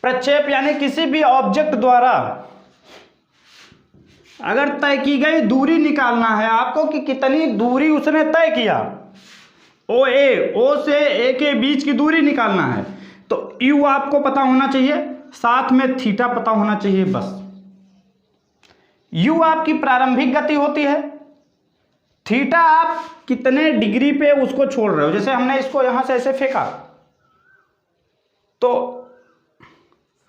प्रक्षेप यानी किसी भी ऑब्जेक्ट द्वारा अगर तय की गई दूरी निकालना है आपको कि कितनी दूरी उसने तय किया, ओ से ए के बीच की दूरी निकालना है, तो यू आपको पता होना चाहिए, साथ में थीटा पता होना चाहिए बस। यू आपकी प्रारंभिक गति होती है, थीटा आप कितने डिग्री पे उसको छोड़ रहे हो। जैसे हमने इसको यहां से ऐसे फेंका, तो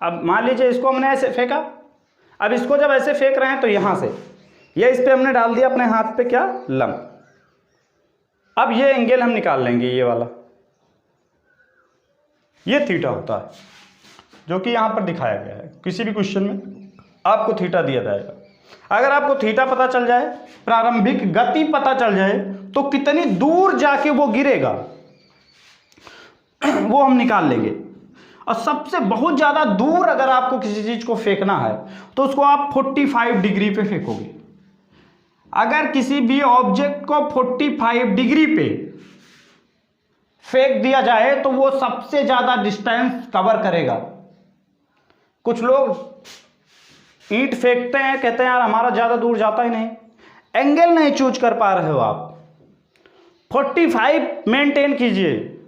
अब मान लीजिए इसको हमने ऐसे फेंका, अब इसको जब ऐसे फेंक रहे हैं तो यहां से ये इस पे हमने डाल दिया अपने हाथ पे क्या, लंब। अब ये एंगल हम निकाल लेंगे, ये वाला, ये थीटा होता है, जो कि यहां पर दिखाया गया है। किसी भी क्वेश्चन में आपको थीटा दिया जाएगा। अगर आपको थीटा पता चल जाए, प्रारंभिक गति पता चल जाए, तो कितनी दूर जाके वो गिरेगा वो हम निकाल लेंगे। और सबसे बहुत ज़्यादा दूर अगर आपको किसी चीज़ को फेंकना है तो उसको आप 45 डिग्री पे फेंकोगे। अगर किसी भी ऑब्जेक्ट को 45 डिग्री पे फेंक दिया जाए तो वो सबसे ज़्यादा डिस्टेंस कवर करेगा। कुछ लोग ईंट फेंकते हैं, कहते हैं यार हमारा ज़्यादा दूर जाता ही नहीं, एंगल नहीं चूज कर पा रहे हो आप। 45 मेंटेन कीजिए,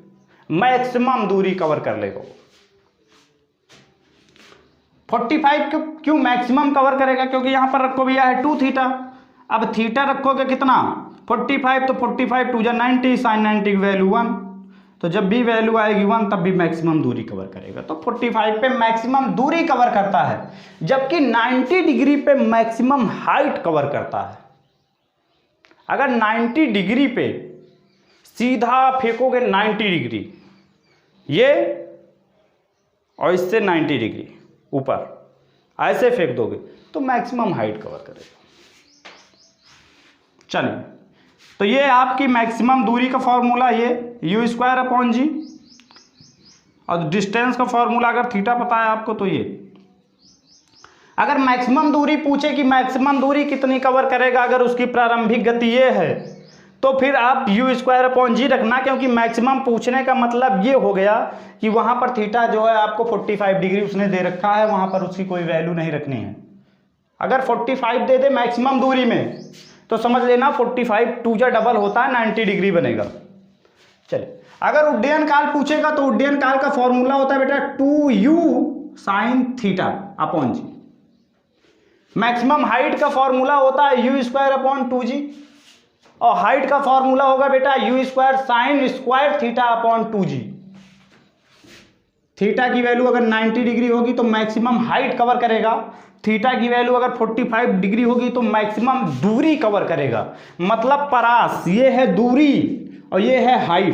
मैक्सिमम दूरी कवर कर लेगा। 45 क्यों मैक्सिमम कवर करेगा? क्योंकि यहां पर रखो भैया है 2 थीटा। अब थीटा रखोगे कितना, 45, तो 45 2 जा 90, साइन 90 की वैल्यू 1, तो जब भी वैल्यू आएगी 1 तब भी मैक्सिमम दूरी कवर करेगा। तो 45 पे मैक्सिमम दूरी कवर करता है, जबकि 90 डिग्री पे मैक्सिमम हाइट कवर करता है। अगर 90 डिग्री पे सीधा फेंकोगे 90 डिग्री, ये और इससे 90 डिग्री ऊपर ऐसे फेंक दोगे तो मैक्सिमम हाइट कवर करेगा। चलिए, तो ये आपकी मैक्सिमम दूरी का फॉर्मूला, ये u²/g, और डिस्टेंस का फॉर्मूला अगर थीटा पता है आपको तो ये। अगर मैक्सिमम दूरी पूछे कि मैक्सिमम दूरी कितनी कवर करेगा अगर उसकी प्रारंभिक गति ये है, तो फिर आप u²/g रखना, क्योंकि मैक्सिमम पूछने का मतलब ये हो गया कि वहां पर थीटा जो है आपको 45 डिग्री उसने दे रखा है, वहां पर उसकी कोई वैल्यू नहीं रखनी है। अगर 45 दे दे मैक्सिमम दूरी में तो समझ लेना 45 2 जा डबल होता है, 90 डिग्री बनेगा। चलिए, अगर उड्डयन काल पूछेगा तो उड्डयन काल का फॉर्मूला होता है बेटा 2u sin θ/g। Maximum height का फॉर्मूला होता है u²/2g, और हाइट का फॉर्मूला होगा बेटा u² sin² θ/2g। थीटा की वैल्यू अगर 90 डिग्री होगी तो मैक्सिमम हाइट कवर करेगा, थीटा की वैल्यू अगर 45 डिग्री होगी तो मैक्सिमम दूरी कवर करेगा। मतलब परास, ये है दूरी और ये है हाइट।